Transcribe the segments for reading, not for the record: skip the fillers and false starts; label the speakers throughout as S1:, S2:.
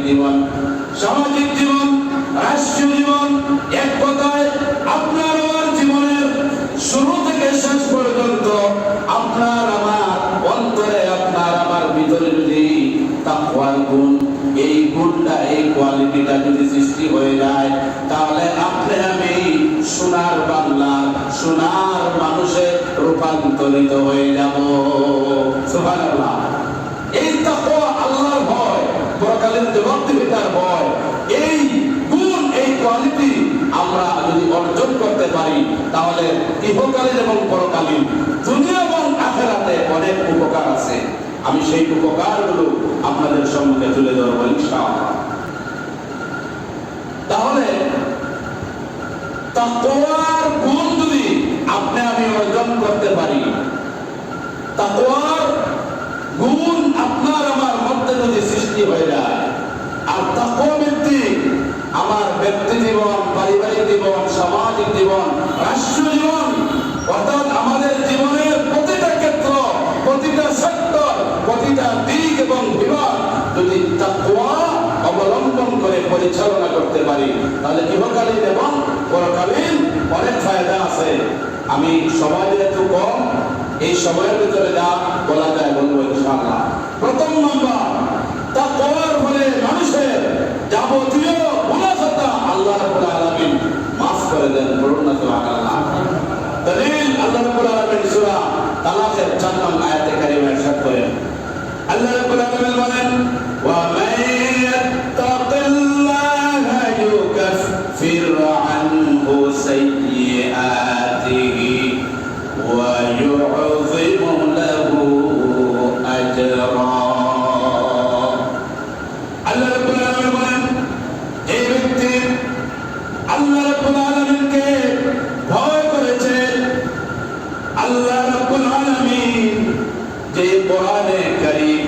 S1: জীবন, সামাজিক জীবন, রাষ্ট্রীয় জীবন, এক কথায় আপনার আমার জীবনের শুরু থেকে শেষ পর্যন্ত আপনার আমার অন্তরে, আপনার আমার ভিতরে যদি তাকওয়ার গুণ, এই গুণটা, এই কোয়ালিটিটা যদি সৃষ্টি হয়ে যায়, তাহলে আপনি আমি সোনার বাংলা, সোনার মানুষে রূপান্তরিত হয়ে যাব। সুবহানাল্লাহ। এই তাকওয়া, আল্লাহর ভয়, পরকালের জবাবদিহিতার ভয়, এই গুণ, এই কোয়ালিটি আমরা যদি অর্জন করতে পারি, তাহলে ইহকালীন এবং পরকালীন, দুনিয়া এবং আখিরাতে অনেক উপকার আছে। আমি সেই উপকারগুলো আপনাদের সম্মুখে তুলে ধরবো ইনশাআল্লাহ। তাহলে তাকওয়ার গুণ যদি আপনি আমি অর্জন করতে পারি, তাকওয়ার গুণ আপনার আমার মধ্যে যদি সৃষ্টি হয়ে যায়, আর তাকওয়া ভিত্তিক আমার ব্যক্তি জীবন, পারিবারিক জীবন, সামাজিক জীবন, রাষ্ট্রীয় জীবন, অর্থাৎ আমাদের জীবনের প্রতিটা ক্ষেত্র, প্রতিটা সেক্টর, প্রতিটা দিক এবং বিভাগ যদি তাকওয়া অবলম্বন করে পরিচালনা করতে পারি, তাহলে ইহকালীন এবং পরকালীন অনেক ফায়দা আছে। আমি সময় যেহেতু কম, এই সময়ের ভিতরে যা বলা যায় বলবো ইনশাআল্লাহ। প্রথম নম্বর, তাকওয়ার ফলে মানুষের যাবতীয় গুনাহটা আল্লাহ রাব্বুল আলামিন মাফ করে দেন। বলুন না সুবহানাল্লাহ। দলিল, আল্লাহ রাব্বুল আলামিন সূরা তালাকের 4 নং আয়াতে কারিমা ইরশাদ করেন, আল্লাহ রাব্বুল আলামিন বলেন, ওয়া মান ইয়াত্তাকিল্লাহা ইউকাফির আনহু সাইয়্যাতিহি ওয়া ইউযিম লাহু আজরা। আল্লাহ রাব্বুল আলামিন বলেন, এই ব্যক্তি আল্লাহ রাব্বুল আলামিনকে ভয় করেছে। আল্লাহ রাব্বুল আলামিন যে কোরআনে কারীম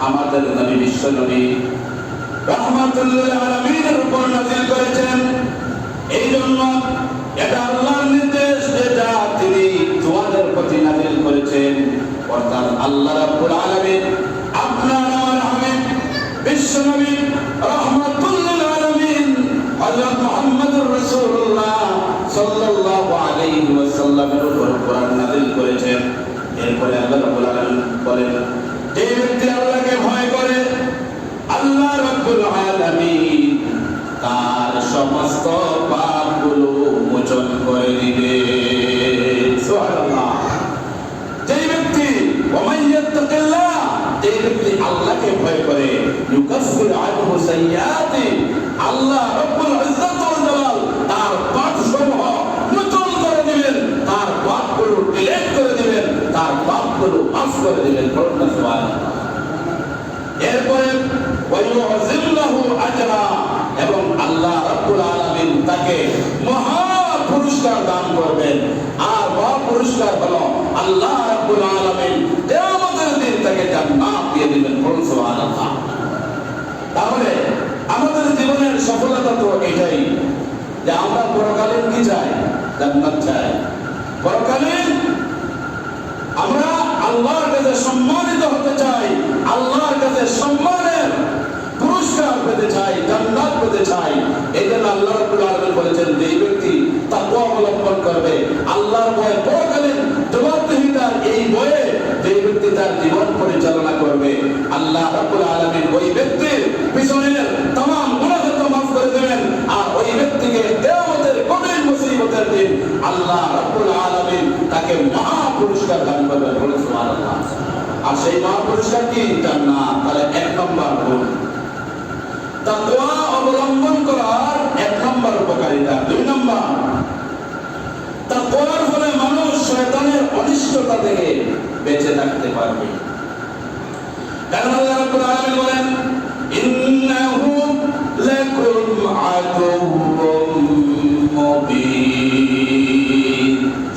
S1: আমাদের নবী, বিশ্ব নবী রাহমাতুল লিল আলামিনের উপর নাযিল করেছেন, এই জন্য এটা আল্লাহর নির্দেশ, যেটা তিনি তোমাদের প্রতি নাযিল করেছেন। অর্থাৎ আল্লাহ রাব্বুল আলামিন আপনার আমার হাবিব বিশ্ব নবী রাহমাতুল লিল আলামিন হযরত মুহাম্মদুর রাসূলুল্লাহ সাল্লাল্লাহু আলাইহি ওয়াসাল্লামের উপর কোরআন নাযিল করেছেন। এরপরে আল্লাহ রাব্বুল আলামিন বলেন, যে ব্যক্তি আল্লাহকে ভয় করে, আল্লাহ রাব্বুল আলামিন তার সমস্ত পাপগুলো মোচন করে দিবে। সুবহানাল্লাহ। যে ব্যক্তি ওয়া ইয়াত্তাকিল্লাহ, যে ব্যক্তি আল্লাহকে ভয় করে, ইউকাফির আনহু সাইয়্যাতি, আল্লাহ রাব্বুল ইজ্জত ওয়াল জালাল তার পাপসমূহ মোচন করে দিবেন, তার পাপগুলো ডিলিট করে দিবেন, তার পাপগুলো মাফ করে দিবেন। বলুন না সুবহানাল্লাহ। এরপরে ওয়া ইউযিম লাহু আজরা, এবং আল্লাহ রাব্বুল আলামিন তাকে মহা পুরস্কার দান করবেন। আর মহা পুরস্কার হলো আল্লাহ রাব্বুল আলামিন কিয়ামতের দিন তাকে জান্নাত দিয়ে দিবেন। বলুন সুবহানাল্লাহ। তাহলে আমাদের জীবনের সফলতা তো এটাই যে আমরা পরকালীন কি চাই? জান্নাত চাই। পরকালীন আমরা আল্লাহর কাছে সম্মানিত হতে চাই, আল্লাহর কাছে সম্মানের পুরস্কার পেতে চাই, জান্নাত পেতে চাই। এই জন্য আল্লাহ রাব্বুল আলামিন বলেছেন, যে ব্যক্তি তাকওয়া অবলম্বন করবে, আল্লাহর ভয়ে, পরকালীন জবাবদিহিতার এই ভয়ে যে ব্যক্তি তার জীবন পরিচালনা করবে, আল্লাহ রাব্বুল আলামিন ওই ব্যক্তির পিছনের तमाम গুনাহকে মাফ করে দেবেন। আর ওই ব্যক্তিকে কিয়ামতের কঠিন মুসিবতের দিন আল্লাহ রাব্বুল আলামিন তাকে মহা পুরস্কার দান করবেন। বলুন সুবহানাল্লাহ। আর সেই মহা পুরস্কার কি? জান্নাত। তাহলে 1 নম্বর গুণ তাকওয়া অবলম্বন করার 1 নম্বর উপকারিতা। 2 নম্বর, তাকওয়ার ফলে মানুষ শয়তানের অনিষ্টতা থেকে বেঁচে থাকতে পারবে। কারণ আল্লাহ রাব্বুল আলামিন বলেন, ইন্নাহু লাকুম আদুউম মুবিন।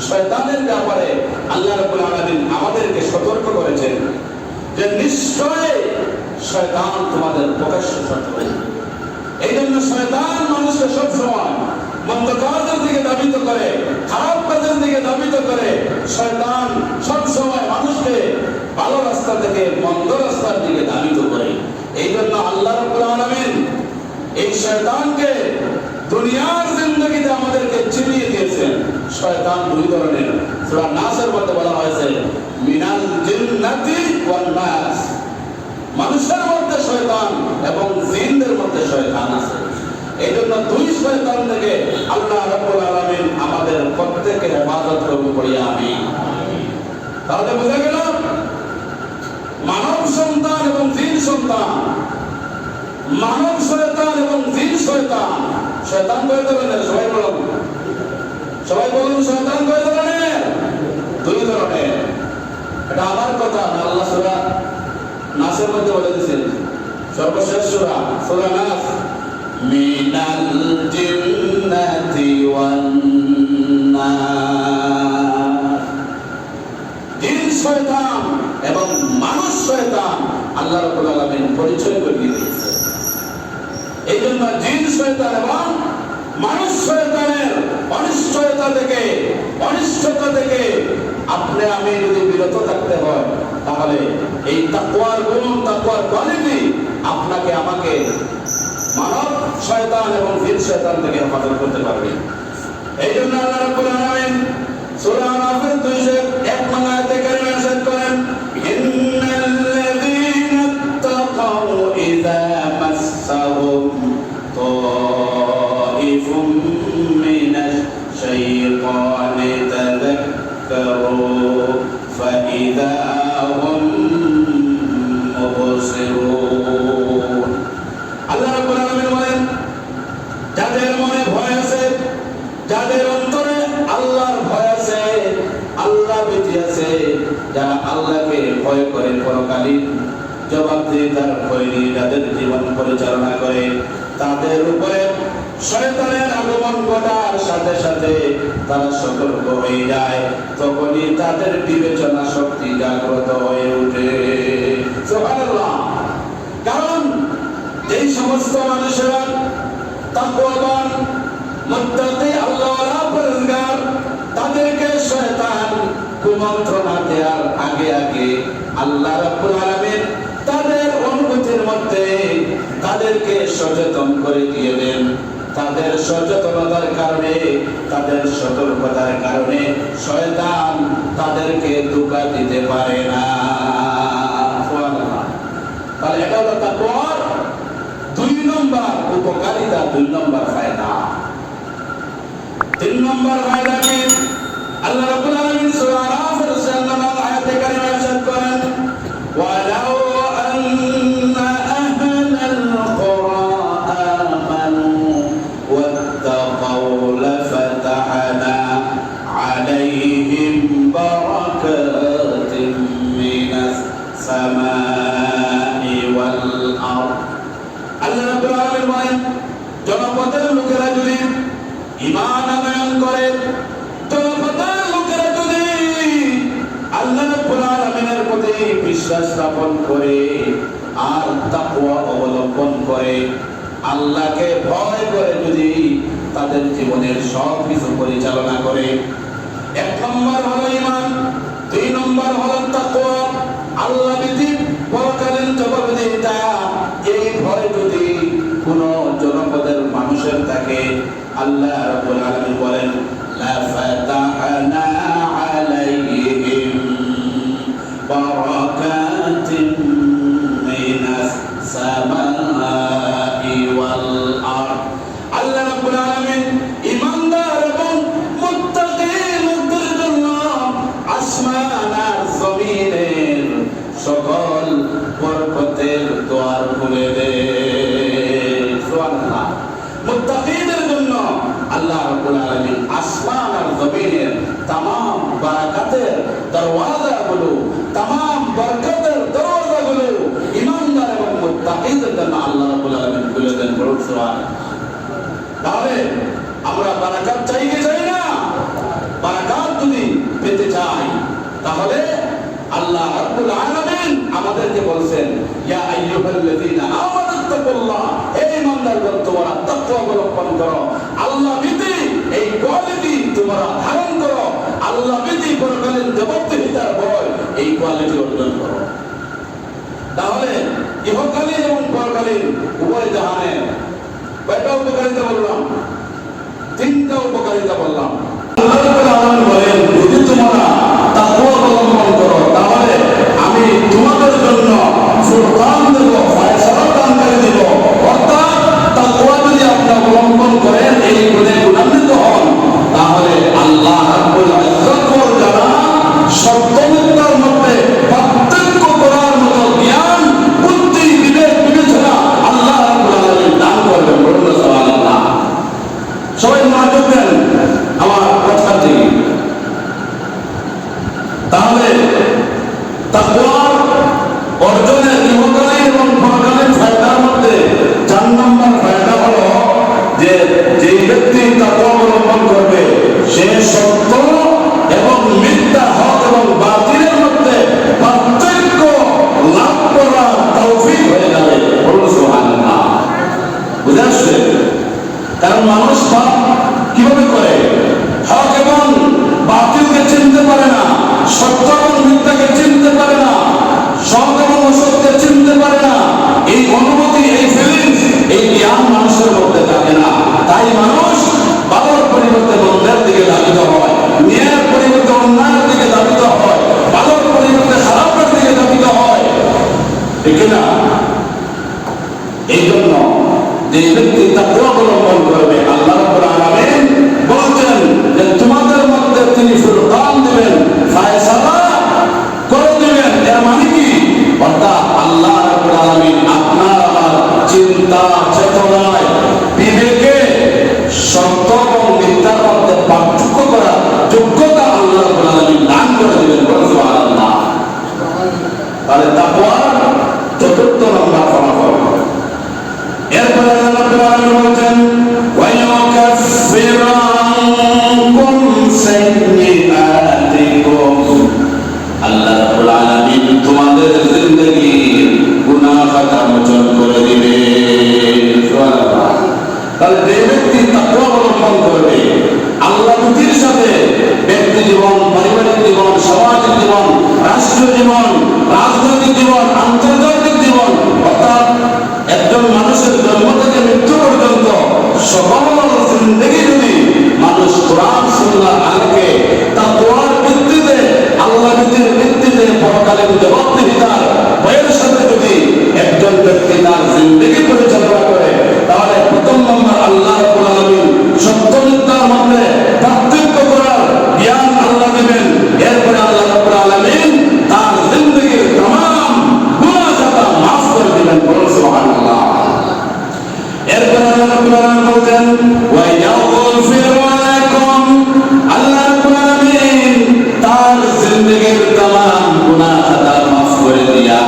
S1: শয়তানের ব্যাপারে আল্লাহ রাব্বুল আলামিন আমাদেরকে সতর্ক করেছেন যে নিশ্চয় শয়তান তোমাদের প্রকাশ্য শত্রু। এই জন্য শয়তান মানুষকে সবসময় মন্দ কাজের দিকে ধাবিত করে, খারাপ কাজের দিকে ধাবিত করে। শয়তান সবসময় মানুষকে ভালো রাস্তা থেকে মন্দ রাস্তার দিকে ধাবিত করে। এই জন্য আল্লাহ এই শয়তানকে দুনিয়ার জিন্দেগিতে আমাদেরকে চিনিয়ে দিয়েছেন। শয়তান দুই ধরনের, সূরা নাসের মধ্যে বলা হয়েছে মিনাল জিন্নাতি ওয়ান নাস, মানুষের মধ্যে শয়তান এবং জিনদের মধ্যে শয়তান আছে। এই জন্য দুই শয়তান থেকে আল্লাহ রাব্বুল আলামিন আমাদের প্রত্যেকের হেফাজত করুন, বলি আমিন। তাহলে বোঝা গেল মানব সন্তান এবং জিন সন্তান, মানব শয়তান এবং জিন শয়তান। শয়তান কয় ধরনের? সবাই বলুন, সবাই বলুন, শয়তান কয় ধরনের? দুই ধরনের। এটা আমার কথা না, আল্লাহ সূরা নাসের মধ্যে বলে দিয়েছেন, সর্বশেষ সূরা, সূরা নাস, মিনাল জিন্নাতি ওয়ান নাস। জিন শয়তান এবং মানুষ শয়তান আল্লাহ রাব্বুল আলামিন পরিচয় করে দিয়েছেন। এই জন্য জিন শয়তান এবং মানুষ শয়তানের অনিষ্টতা থেকে আপনি আমি যদি বিরত থাকতে হয়, তাহলে এই তাকওয়ার গুণ, তাকওয়ার কোয়ালিটি আপনাকে আমাকে মানব শয়তান এবং জিন শয়তান থেকে হেফাজত করতে পারবে। এই জন্য আল্লাহ রাব্বুল আলামিন সূরা আরাফের 201 নং আয়াতে কারিমা ইরশাদ করেন, ইন্নাল্লাযীনা তাকাউ ইযা মাসসাহুম তাইফুম মিনাশ শাইতানি তাযাক্কারু ফাইযা হুম মুবসিরুন। আল্লাহ রাব্বুল আলামিন বলেন, যাদের মনে ভয় আছে, যাদের অন্তরে আল্লাহর ভয় আছে, আল্লাহ ভীতি আছে, যারা আল্লাহকে ভয় করে, পরকালীন জবাবদিহিতার ভয় নিয়ে যাদের জীবন পরিচালনা করে, তাদের উপরে শয়তানের আগমন ঘটার সাথে সাথে তারা সতর্ক হয়ে যায়, তখনই তাদের বিবেচনা শক্তি জাগ্রত হয়ে ওঠে। সুবহানাল্লাহ। কারণ এই সমস্ত মানুষেরা তাকওয়াবান, মুত্তাকি, আল্লাহওয়ালা, পরহেজগার, তাদেরকে শয়তান কুমন্ত্রণা দেওয়ার আগে আগে আল্লাহ রাব্বুল আলামিন তাদের অনুভূতির মধ্যে তাদেরকে সচেতন করে দিয়ে দেন। তাদের সচেতনতার কারণে, তাদের সতর্কতার কারণে শয়তান তাদেরকে ধোঁকা দিতে পারে না। তাহলে এটা হলো তাকওয়ার 2 নম্বর উপকারিতা, 2 নম্বর ফায়দা। 3 নম্বর ফায়দা কি? আল্লাহ রাব্বুল আলামিন সূরা আরাফের 4 নম্বর আয়াতে কারিমা ইরশাদ করেন, ওয়ালাউ আন্না আহলাল কুরা আমানু ওয়াত্তাকাউ লাফাতাহনা আলাইহিম বারাকাতিন মিনাস সামাই ওয়াল আরদ। আল্লাহ রাব্বুল আলামিন বলেন, জনপদের লোকেরা যদি ঈমান আনয়ন করে, জনপদের লোকেরা যদি আল্লাহ রাব্বুল আলামিনের প্রতি বিশ্বাস স্থাপন করে আর তাকওয়া অবলম্বন করে, আল্লাহকে ভয় করে যদি তাদের জীবনের সব কিছু পরিচালনা করে, 1 নম্বর হলো ঈমান, 2 নম্বর হলো তাকওয়া, আল্লাহ ভীতি, পরকালীন জবাবদিহিতা। এই ভয় যদি কোন জনপদের মানুষের থাকে, আল্লাহ রাব্বুল আলামিন বলেন, লাফাতাহনা আলাইহিম বারাকাতিন মিনাস সামাই ওয়াল আরদ। আল্লাহ রাব্বুল আলামিন ঈমানদার এবং মুত্তাকিনদের জন্য আসমান আর জমিনের সকল বরকতের দ্বার খুলে দেন। সুবহানাল্লাহ। মুত্তাকিনদের জন্য আল্লাহ রাব্বুল আলামিন আসমান আর জমিনের तमाम বারাকাতের দরওয়াজাগুলো, तमाम বরকতের দরওয়াজাগুলো ঈমানদার এবং মুত্তাকিনদের জন্য আল্লাহ রাব্বুল আলামিন খুলে দেন। বলুন সুবহানাল্লাহ। তাহলে আমরা বারাকাত চাই কি চাই না? বারাকাত যদি পেতে চাই, তাহলে আল্লাহ রাব্বুল আলামিন আমাদেরকে বলছেন, ইয়া আইয়ুহাল্লাযীনা আমানুত্তাকুল্লাহ, হে ঈমানদারগণ, তোমরা তাকওয়া অবলম্বন করো, আল্লাহ ভীতি, এই কোয়ালিটি তোমরা ধারণ করো, আল্লাহ ভীতি, পরকালীন জবাবদিহিতার ভয়, এই কোয়ালিটি অর্জন করো। তাহলে ইহকালীন এবং পরকালীন উভয় জাহানের কয়টা উপকারিতা বললাম? তিনটা উপকারিতা বললাম। আল্লাহ রাব্বুল আলামিন বলেন, যদি তোমরা তাকওয়া অবলম্বন করো তাহলে আমি তোমাদের জন্য ফুরকান দেব, ফয়সালা দানকারী দেব। অর্থাৎ তাকওয়া যদি আপনারা অবলম্বন করেন, এই গুণে গুণান্বিত হন, তাহলে আল্লাহ রাব্বুল ইজ্জত যারা সত্য মিথ্যার মধ্যে পার্থক্য করার মতো জ্ঞান, বুদ্ধি, বিবেক, বিবেচনা আল্লাহ রাব্বুল আলামিন দান করবেন। বলুন সুবহানাল্লাহ। সবাই মনোযোগ দেন আমার কথা থেকে। তাহলে তাকওয়া অর্জনের ইহকালীন এবং পরকালীন ফায়দার মধ্যে 4 নম্বর ফায়দা হলো যে যেই ব্যক্তি তাকওয়া অবলম্বন করবে সে সত্য এবং মিথ্যা, হক এবং বাতিলের মধ্যে পার্থক্য লাভ করার তৌফিক হয়ে যাবে। বলুন সুবহানাল্লাহ। বুঝে আসছে? কারণ মানুষ পাপ কিভাবে করে? হক এবং বাতিলকে চিনতে পারে না, সত্য এবং মিথ্যাকে চিনতে পারে না, সৎ এবং অসৎকে চিনতে পারে না। এই অনুভূতি, এই ফিলিংস, এই জ্ঞান মানুষের মধ্যে থাকে না। তাই মানুষ ভালোর পরিবর্তে মন্দের দিকে ধাবিত হয়, ন্যায়ের পরিবর্তে অন্যায়ের দিকে ধাবিত হয়, ভালোর পরিবর্তে খারাপের দিকে ধাবিত হয়, ঠিক না? এই জন্য যে ব্যক্তি তাকওয়া অবলম্বন করবে, আল্লাহ রাব্বুল আলামিন বলেন যে তোমাদের মধ্যে তিনি ফুরকান দিবেন, ফয়সালা করে দিবেন। এর মানে কি? অর্থাৎ আল্লাহ রাব্বুল আলামিন আপনার আমার চিন্তা চেতনায়, বিবেকে সত্য এবং মিথ্যার মধ্যে পার্থক্য করার যোগ্যতা আল্লাহ রাব্বুল আলামিন দান করে দিবেন। বলুন সুবহানাল্লাহ। তাহলে তাকওয়ার 4th নম্বর ফলাফল। এরপরে আল্লাহ রাব্বুল আলামিন বলেন, ওয়া ইউকাফিরু আনকুম সাইয়্যাতিকুম। আল্লাহ রাব্বুল আলামিন তোমাদের জিন্দেগীর গুনাহ খাতা মোচন করে দিবেন। সুবহানাল্লাহ। তাহলে যে ব্যক্তি তাকওয়া অবলম্বন করবে, আল্লাহ ভীতির সাথে ব্যক্তি জীবন, পারিবারিক জীবন, সামাজিক জীবন, রাষ্ট্র জীবন, রাজনৈতিক জীবন, আন্তর্জাতিক জীবন, অর্থাৎ একজন মানুষের জন্ম থেকে মৃত্যু পর্যন্ত সকল জিন্দেগি যদি মানুষ কোরআন সুন্নাহর আলোকে তাকওয়ার ভিত্তিতে, আল্লাহ ভীতির ভিত্তিতে, পরকালীন জবাবদিহিতার ভয়ের সাথে যদি একজন ব্যক্তি তার জিন্দেগি পরিচালনা করে, তাহলে 1ম নম্বর আল্লাহ রাব্বুল আলামিন সত্য মিথ্যার মধ্যে পার্থক্য করার জ্ঞান আল্লাহ দিবেন। এরপরে আল্লাহ রাব্বুল আলামিন তার জিন্দেগির तमाम গুনাহ খাতা মাফ করে দিবেন। বলুন সুবহানাল্লাহ। এরপরে আল্লাহ রাব্বুল আলামিন বলেন, ওয়া ইয়াগফিরু লাকুম। আল্লাহ রাব্বুল আলামিন তার জিন্দেগির तमाम গুনাহ খাতা মাফ করে দিয়া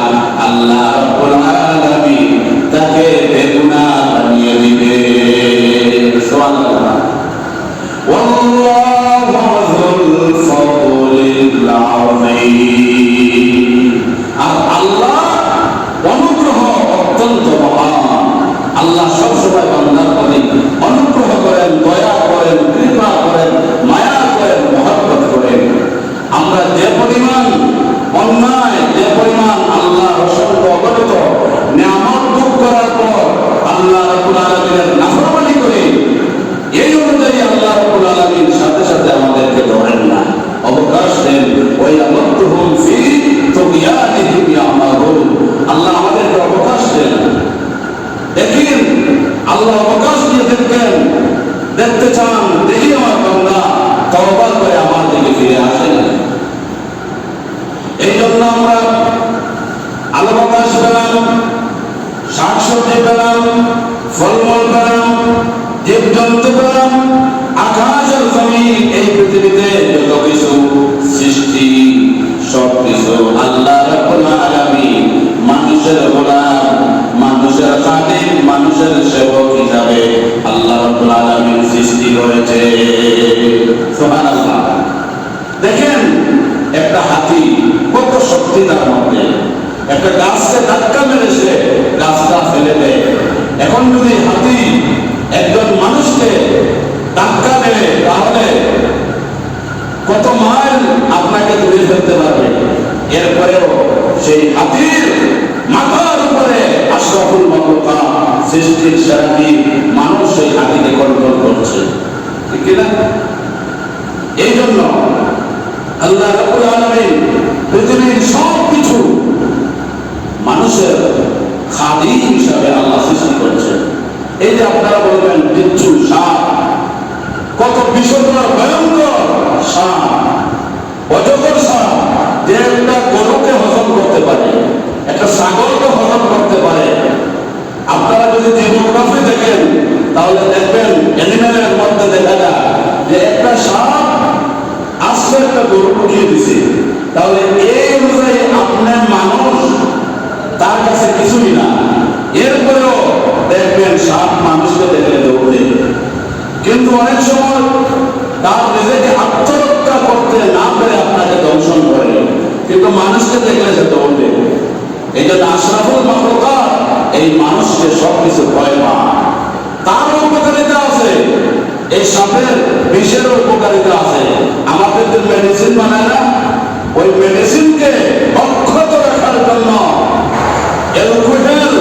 S1: আল্লাহ রাব্বুল আলামিন তাকে বেগুনাহ বানিয়ে দিবেন। সুবহানাল্লাহ। ওয়াল্লাহু যুল ফাদলিল আযীম। আর আল্লাহ অনুগ্রহ অত্যন্ত মহান। আল্লাহ সবসময় বান্দার প্রতি অনুগ্রহ করেন, দয়া করেন, কৃপা করেন, মায়া করেন, মহব্বত করেন। আমরা যে পরিমাণ অন্যায়, যে পরিমাণ আল্লাহ অসংখ্য অগণিত নিয়ামত ভোগ করার পর আল্লাহ রাব্বুল আলামিনের নাফরমানি করি, এই অনুযায়ী আল্লাহ রাব্বুল আলামিন সাথে সাথে আমাদেরকে ধরেন না, অবকাশ দেন। ওয়া ইয়ামুদ্দুহুম ফি তুগয়ানিহিম ইয়ামাহুন। আল্লাহ আমাদেরকে অবকাশ দেন। দেখেন, আল্লাহ অবকাশ দিয়ে দেখবেন, দেখতে চান, দেখি আমার বান্দা তওবা করে আমার দিকে ফিরে আসেন। এই জন্য আমরা আলো বাতাস পেলাম, শাকসবজি পেলাম, ফলমূল পেলাম, জীবজন্তু পেলাম, আকাশ আর জমিন, এই পৃথিবীতে যত কিছু সৃষ্টি সবকিছু আল্লাহ রাব্বুল আলামিন মানুষের গোলাম, মানুষের খাদিম, মানুষের সেবক হিসাবে আল্লাহ রাব্বুল আলামিন সৃষ্টি করেছে। সুবহানাল্লাহ। দেখেন, একটা হাতি কত শক্তি তার মধ্যে, একটা গাছকে ধাক্কা মেরেছে, গাছটা ফেলে দেয়। এখন যদি হাতি একজন মানুষকে ধাক্কা দেয়, তাহলে কত মাইল আপনাকে দূরে ফেলতে পারবে। এরপরেও সেই হাতির মাথার উপরে আশরাফুল মাখলুকাত, সৃষ্টির সেরা জীব মানুষ বিষধর ভয়ঙ্কর সাপ, অজগর সাপ, যে একটা গরুকে হজম করতে পারে, একটা ছাগলকে হজম করতে পারে। আপনারা যদি ডেমোগ্রাফি দেখেন তাহলে দেখবেন অ্যানিমেলের মধ্যে দেখা যায় যে একটা সাপ আস্তে একটা গরু ঢুকিয়ে দিছে। তাহলে এই অনুযায়ী আপনার মানুষ তার কাছে কিছুই না, এরপরেও দেখবেন সাপ মানুষকে দেখলে দৌড়ে। কিন্তু অনেক সময় তার নিজেকে আত্মরক্ষা করতে না পেরে আপনাকে দংশন করে, কিন্তু মানুষকে দেখলে সে দৌড়ে। এই জন্য আশরাফুল মাখলুকাত এই মানুষকে সবকিছু ভয় পায়। তার উপকারিতা আছে, এই সাপের বিষের উপকারিতা আছে। আমাদের যে মেডিসিন বানায় না, ওই মেডিসিনকে অক্ষত রাখার জন্য অ্যালকোহল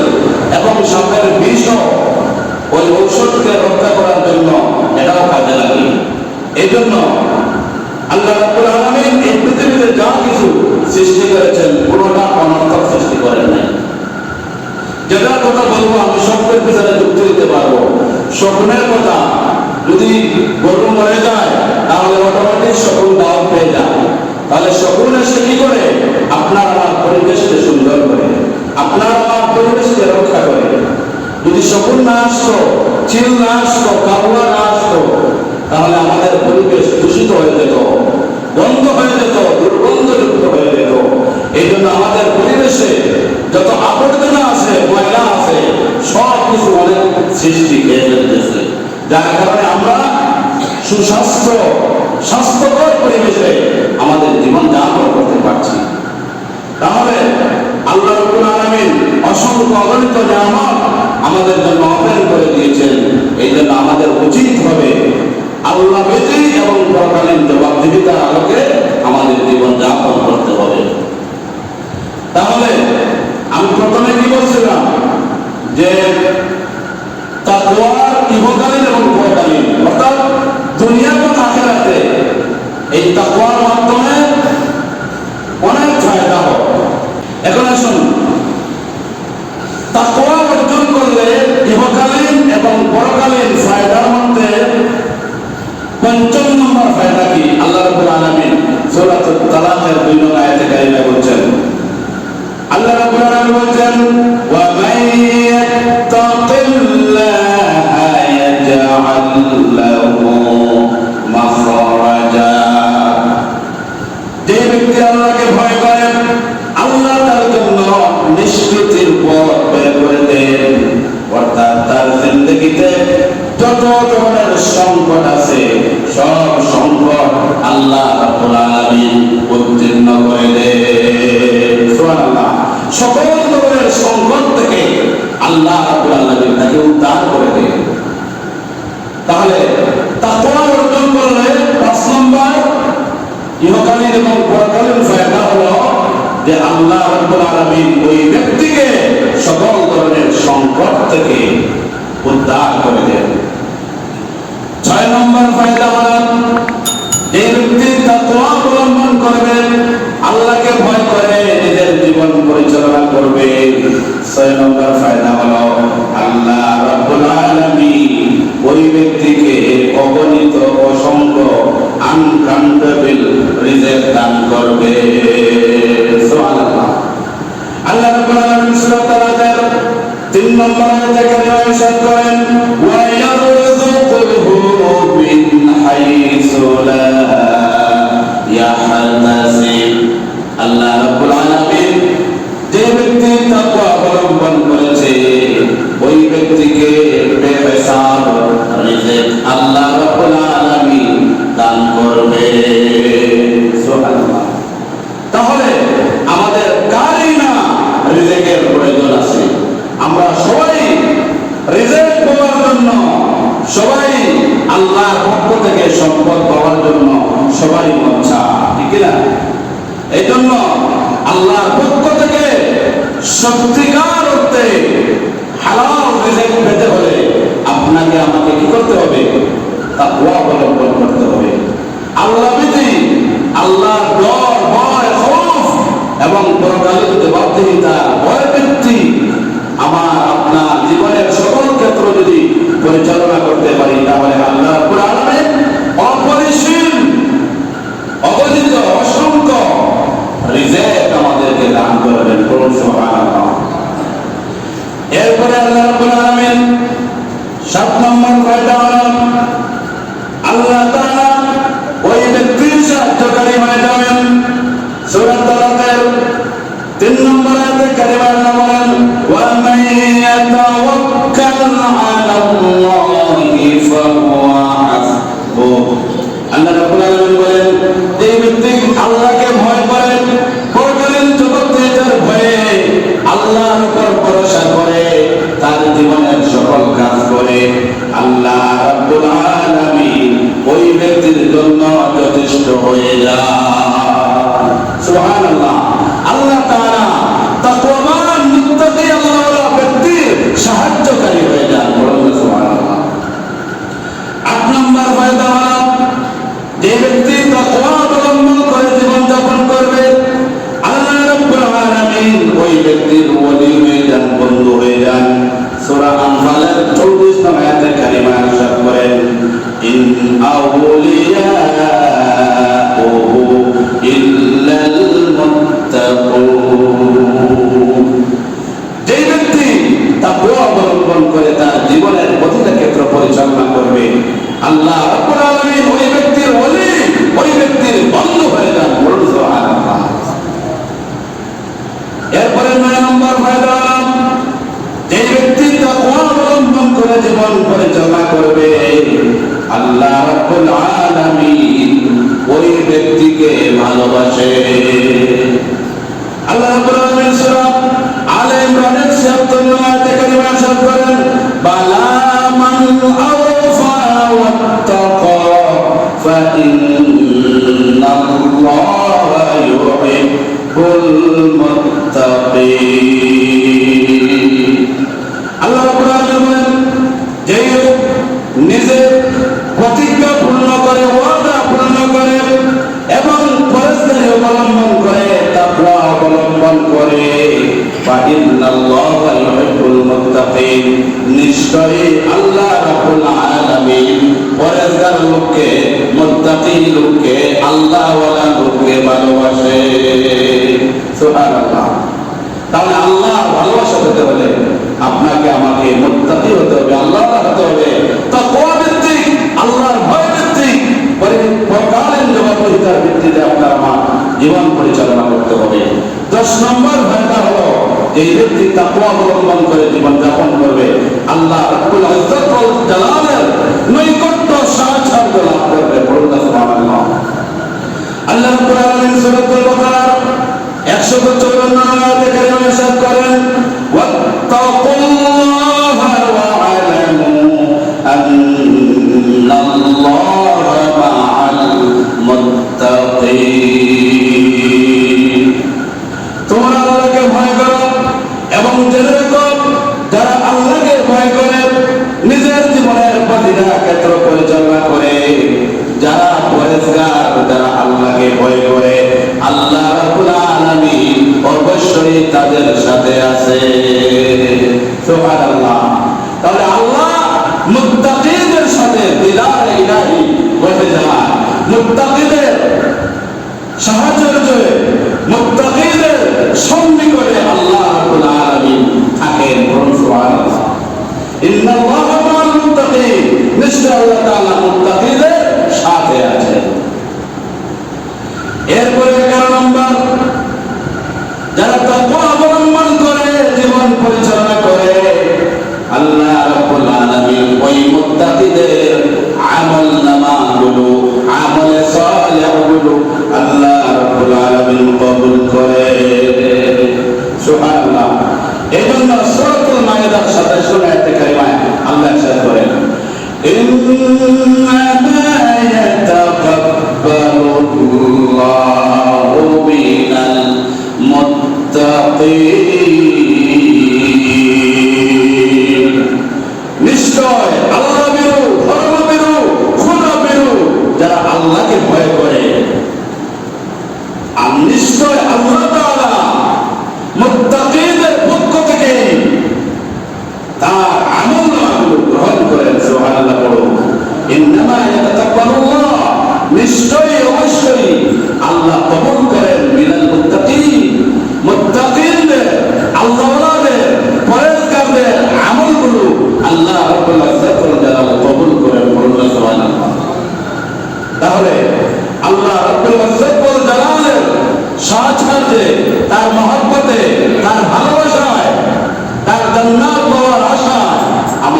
S1: এবং সাপের বিষও ওই ঔষধকে রক্ষা করার জন্য এটাও কাজে লাগে। এই জন্য আল্লাহ রাব্বুল আলামিন এই পৃথিবীতে যা কিছু সৃষ্টি করেছেন পুরোটা অনর্থক সৃষ্টি করেন নাই। যেটার কথা বলবো আমি স্বপ্নের পিছনে যুক্তি দিতে পারবো। স্বপ্নের কথা, যদি গরু মরে যায় তাহলে অটোমেটিক শকুন দাওয়াত পেয়ে যায়। তাহলে শকুন এসে কি করে? আপনার আমার পরিবেশকে সুন্দর করে, আপনার আমার পরিবেশকে রক্ষা করে। যদি শকুন না আসতো, চিল না আসতো, কাবুয়া না আসতো, তাহলে আমাদের পরিবেশ দূষিত হয়ে যেত, বন্ধ হয়ে যেত, দুর্গন্ধযুক্ত হয়ে যেত। এই জন্য আমাদের পরিবেশে যত আবর্জনা আছে, ময়লা আছে, সব কিছু অনেক সৃষ্টি খেয়ে ফেলতেছে, যার কারণে আমরা সুস্বাস্থ্য স্বাস্থ্যকর পরিবেশে আমাদের জীবন যাপন করতে পারছি। তাহলে আল্লাহ রাব্বুল আলামিন অসংখ্য অগণিত নিয়ামত আমাদের জন্য অপেক্ষা করে দিয়েছেন। এই জন্য আমাদের উচিত হবে আল্লাহ ভীতি এবং পরকালীন জবাবদিহিতার আলোকে আমাদের জীবন যাপন করতে হবে। তাহলে আমি প্রথমে কি বলছিলাম যে তাকওয়ার ইহকালীন এবং পরকালীন, অর্থাৎ দুনিয়া এবং আখিরাতে এই তাকওয়ার মাধ্যমে অনেক ফায়দা হয়। এখন আসুন, তাকওয়া অর্জন করলে ইহকালীন এবং পরকালীন ফায়দার মধ্যে পঞ্চম নম্বর ফায়দা কি? আল্লাহ রাব্বুল আলামিন সূরাতুত তালাকের 2 নং আয়াতে কারিমা বলছেন, আল্লাহ রাব্বুল আলামিন বলছেন, ওয়া মান ইয়াত্তাকিল্লাহা ইয়াজআল লাহু মাখরাজা। যে ব্যক্তি আল্লাহকে ভয় করে, আল্লাহ তার জন্য নিষ্কৃতির পথ বের করে দেন। অর্থাৎ তার জিন্দেগিতে যত ধরনের সংকট আছে, সব সংকট আল্লাহ রাব্বুল আলামিন উত্তীর্ণ করে দেন। সুবহানাল্লাহ। সকল ধরনের সংকট থেকে আল্লাহ রাব্বুল আলামিন তাকে উদ্ধার করে দেন। তাহলে তাকওয়া অর্জন করলে 5 নম্বর ইহকালীন এবং পরকালীন ফায়দা হলো যে আল্লাহ রাব্বুল আলামিন ওই ব্যক্তিকে সকল ধরনের সংকট থেকে উদ্ধার করে দেন। 6 নম্বর ফায়দা হলো যে ব্যক্তি তাকওয়া অবলম্বন করবে, আল্লাহকে ভয় করে নিজের জীবন পরিচালনা করবে, 6 নম্বর ফায়দা হলো আল্লাহ রাব্বুল আলামিন ওই ব্যক্তিকে অগণিত অসংখ্য আনকাউন্টেবল রিজিক দান করবে। সুবহানাল্লাহ। আল্লাহ রাব্বুল আলামিন সূরা তালাকের 3 নম্বর আয়াতে কারিমা ইরশাদ করেন, ওয়া ইয়ারযুকুহু মিন হাইসু লা ইয়াহতাসিব। আল্লাহ রাব্বুল আলামিন যে ব্যক্তি তাকওয়া অবলম্বন করেছে ওই ব্যক্তিকে বেহিসাব রিজিক আল্লাহ রাব্বুল আলামিন দান করবে। সুবহানাল্লাহ। তাহলে আমাদের কারই না রিজিকের প্রয়োজন আছে। আমরা সবাই রিজিক পাওয়ার জন্য, সবাই আল্লাহর পক্ষ থেকে সম্পদ পাওয়ার জন্য সবাই মচ্ছা, ঠিক না? এই জন্য আল্লাহর পক্ষ থেকে সত্যিকার অর্থে হালাল রিজিক পেতে হলে আপনাকে আমাকে কি করতে হবে? তাকওয়া অবলম্বন করতে হবে। আল্লাহ ভীতি, আল্লাহর ডর, ভয়, খৌফ এবং পরকালীন জবাবদিহিতা, ভয়ভীতি আমার আপনার জীবনের সকল ক্ষেত্র যদি পরিচালনা করতে পারি, তাহলে আল্লাহ রাব্বুল আলামিন এরপরে আল্লাহ রাব্বুল আলামিন 7 নম্বর ফায়দা হলো আল্লাহ তাআলা ওই ব্যক্তির সাহায্যকারী হয়ে যাবেন। সূরা তালাকের 3 নম্বর আয়াতে কারিমা আল্লাহ বলেন ওয়া মান ইয়াতাওয়াক্কাল আলাল্লাহি ফাহুয়া হাসবুহ। আল্লাহ রাব্বুল আলামিন বলেন যে ব্যক্তি আল্লাহকে ভয় করে, পরকালীন জগতে যার ভয়ে আল্লাহর উপর ভরসা করে, তার জীবনের সকল কাজ করে, আল্লাহ রাব্বুল আলামিন ওই ব্যক্তির জন্য যথেষ্ট হয়ে যায়। সুবহানাল্লাহ। আল্লাহ তাআলা তাকওয়াবান মুত্তাকি আল্লাহওয়ালা ব্যক্তির সাহায্যকারী হয়ে যান। বলুন সুবহানাল্লাহ। 8 নম্বর ফায়দা হলো যে ব্যক্তি তাকওয়া অবলম্বন করে জীবন যাপন করবে, আল্লাহ রাব্বুল আলামিন ওই ব্যক্তির ওলি হয়ে যান, বন্ধু হয়ে যান। সূরা আনফালের 24 নম্বর আয়াতে কারিমা ইরশাদ করেন ইন আউলিয়াউহু ইল্লাল মুত্তাকুন। যে ব্যক্তি তাকওয়া অবলম্বন করে তার জীবনের প্রতিটা ক্ষেত্র পরিচালনা করবে, আল্লাহ রাব্বুল আলামিন ওই ব্যক্তির ওলি, ওই ব্যক্তির বন্ধু হয়ে যান। বলুন সুবহানাল্লাহ। এরপরে 9 নম্বর ফায়দা হলো যে ব্যক্তি তাকওয়া অবলম্বন করে জীবন পরিচালনা করবে, আল্লাহ রাব্বুল আলামিন ওই ব্যক্তিকে ভালোবাসে। আল্লাহ রাব্বুল আলামিন সূরা আলে ইমরানের 76 নম্বর আয়াতে কারিমা ইরশাদ করেন বালা মান আওফা ওয়াত্তাকা ফাইন্নাল্লাহা ইউহিব্বুল মুত্তাকিন। আল্লাহ রাব্বুল আলামিন বলেন যে নিজে প্রতিজ্ঞা পূর্ণ করে, ওয়াদা পূর্ণ করে এবং পরস্পর অবলম্বন করে, তাকওয়া অবলম্বন করে, ফাইন্নাল্লাহা ইউহিব্বুল মুত্তাকিন, নিশ্চয়ই আল্লাহ রাব্বুল আলামিন পরহেজগার লোককে, মুত্তাকি লোককে, আল্লাহওয়ালা লোককে ভালোবাসে। সুবহানাল্লাহ। তাহলে আল্লাহ ভালোবাসা পেতে হলে আপনাকে আমাকে মুত্তাকি হতে হবে, আল্লাহওয়ালা হতে হবে, তাকওয়া ভিত্তিক, আল্লাহর ভয় ভিত্তিক, পরকালীন জবাবদিহিতার ভিত্তিতে আপনার আমার জীবন পরিচালনা করতে হবে। 10 নম্বর ফায়দা হলো এই ব্যক্তি তাকওয়া অবলম্বন করে জীবন যাপন করবে, আল্লাহ রাব্বুল ইজ্জত ওয়াল জালালের নৈকট্য সাহায্য লাভ করবে। বলুন সুবহানাল্লাহ। আল্লাহ রাব্বুল আলামিন সূরাতুল বাকারার 154 নম্বর আয়াতে কারিমা ইরশাদ করেন ওয়াত্তাকুল্লাহা ওয়া আলামু আন্নাল্লাহা মাআল মুত্তাকিন। তোমরা আল্লাহকে ভয় করো এবং জেনে রাখো যারা আল্লাহকে ভয় করে নিজের জীবনের প্রতিটা ক্ষেত্র পরিচালনা করে, যারা পরহেজগার, যারা আল্লাহকে ভয় করে, আল্লাহ রাব্বুল আলামিন অবশ্যই তাদের সাথে আছে। সুবহানাল্লাহ। তাহলে আল্লাহ মুত্তাকিদের সাথে দিদার ইলাহি বসে যায়, মুত্তাকিদের সাহায্য, মুত্তাকিদের সঙ্গী করে আল্লাহ রাব্বুল আলামিন থাকেন। বলুন সুবহানাল্লাহ। ইন্নাল্লাহা মাআল মুত্তাকিন, নিশ্চয় আল্লাহ তাআলা মুত্তাকিদের সাথে আছেন। এরপরে 11 নম্বর, যারা তাকওয়া অবলম্বন করে জীবন পরিচালনা করে,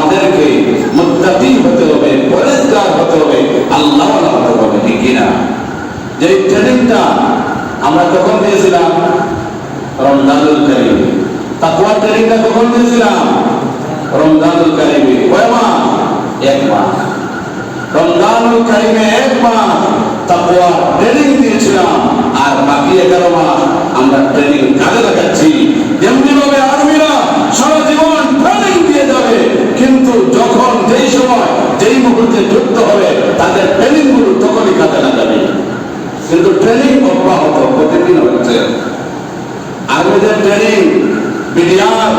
S1: আমাদেরকে মুত্তাকি হতে হবে, পরেজগার হতে হবে, আল্লাহ হতে হবে, ঠিক কিনা? যে ট্রেনিংটা আমরা কখন দিয়েছিলাম? রমজানুল কারীমে। তাকওয়া ট্রেনিংটা কখন দিয়েছিলাম? রমজানুল কারীমে। কয় মাস? 1 মাস। রমজানুল কারীমে 1 মাস তাকওয়া ট্রেনিং দিয়েছিলাম, আর বাকি 11 মাস আমরা ট্রেনিং কাজে লাগাচ্ছি। যেমনি ভাবে আর্মিরা সারা জীবন ট্রেনিং দিয়ে যাবে, কিন্তু যখন যেই সময় যেই মুহূর্তে যুদ্ধ হবে তাদের ট্রেনিং গুলো তখনই কাজে লাগাবে। কিন্তু ট্রেনিং অব্যাহত প্রতিদিন হচ্ছে। আর্মিদের ট্রেনিং, বিডিআর,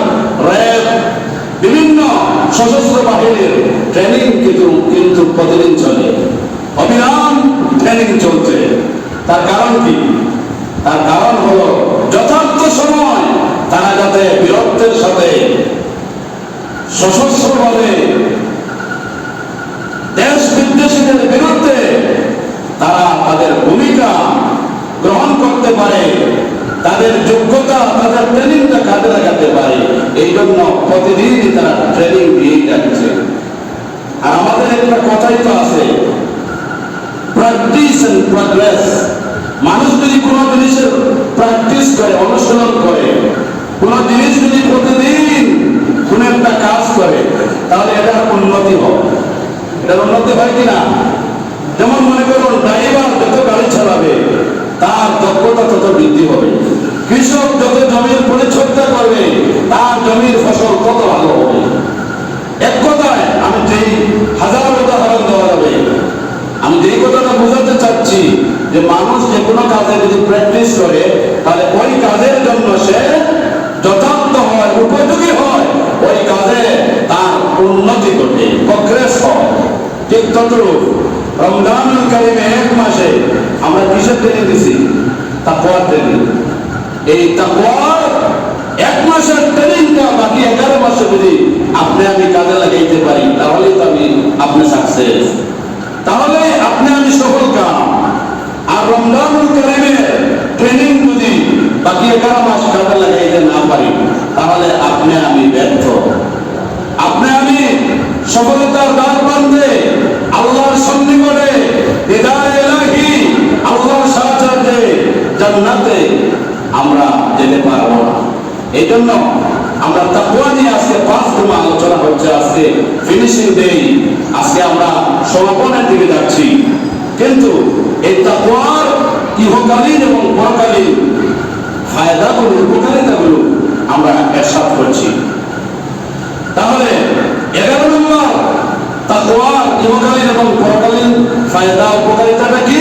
S1: র্যাব, বিভিন্ন সশস্ত্র বাহিনীর ট্রেনিং কিন্তু প্রতিদিন চলে, অবিরাম ট্রেনিং চলছে। তার কারণ কি? তার কারণ হলো যথার্থ সময় তারা যাতে বীরত্বের সাথে সশস্ত্রভাবে দেশ বিদ্বেষীদের বিরুদ্ধে তারা তাদের ভূমিকা গ্রহণ করতে পারে, তাদের যোগ্যতা, তাদের ট্রেনিংটা কাজে লাগাতে পারে। এই জন্য প্রতিদিনই তারা ট্রেনিং দিয়ে যাচ্ছে। আর আমাদের একটা কথাই তো আছে, প্র্যাকটিস এন্ড প্রগ্রেস। মানুষ যদি কোনো জিনিসের প্র্যাকটিস করে, অনুশীলন করে, কোন জিনিস যদি প্রতিদিন কোন একটা কাজ করে, তাহলে এটার উন্নতি হবে। এটার উন্নতি হয় কিনা? যেমন মনে করুন, ড্রাইভার যত গাড়ি চালাবে তার দক্ষতা তত বৃদ্ধি হবে। কৃষক যত জমির পরিচর্যা করবে তার জমির ফসল তত ভালো হবে। এক কথায় আমি যেই হাজার উদাহরণ দেওয়া যাবে, আমি যেই কথাটা বোঝাতে চাচ্ছি যে মানুষ যে কোনো কাজে যদি প্র্যাকটিস করে, তাহলে ওই কাজের জন্য সে যথার্থ হয়, উপযোগী হয়, ওই কাজে তার উন্নতি ঘটে, প্রগ্রেস হয়। ঠিক ততরূপ রমজানুল কারীমে 1 মাসে আমরা কিসের ট্রেনিং দিছি? তাকওয়ার ট্রেনিং। এই তাকওয়ার 1 মাসের ট্রেনিংটা বাকি 11 মাসে যদি আপনি আমি কাজে লাগাইতে পারি, তাহলেই তো আপনি সাকসেস, তাহলে আপনি আমি সফল কাম। আর রমজানুল কারীমের ট্রেনিং যদি বাকি 11 মাস কাজে লাগাইতে না পারি, তাহলে আপনি আমি ব্যর্থ। আপনি আমি সফলতার দ্বার প্রান্তে, আল্লাহর সন্নিকটে, দিদারে ইলাহি, আল্লাহর সাহায্যে জান্নাতে আমরা যেতে পারবো না। এই জন্য আমরা তাকওয়া নিয়ে আজকে 5 দিন আলোচনা হচ্ছে। আজকে ফিনিশিং ডে, আজকে আমরা সমাপনের দিকে যাচ্ছি। কিন্তু এই তাকওয়ার ইহকালীন এবং পরকালীন ফায়দাগুলো, উপকারিতাগুলো আমরা এরশাদ করছি। তাহলে 11 নম্বর তাকওয়ার ইহকালীন এবং পরকালীন ফায়দা উপকারিতাটা কি?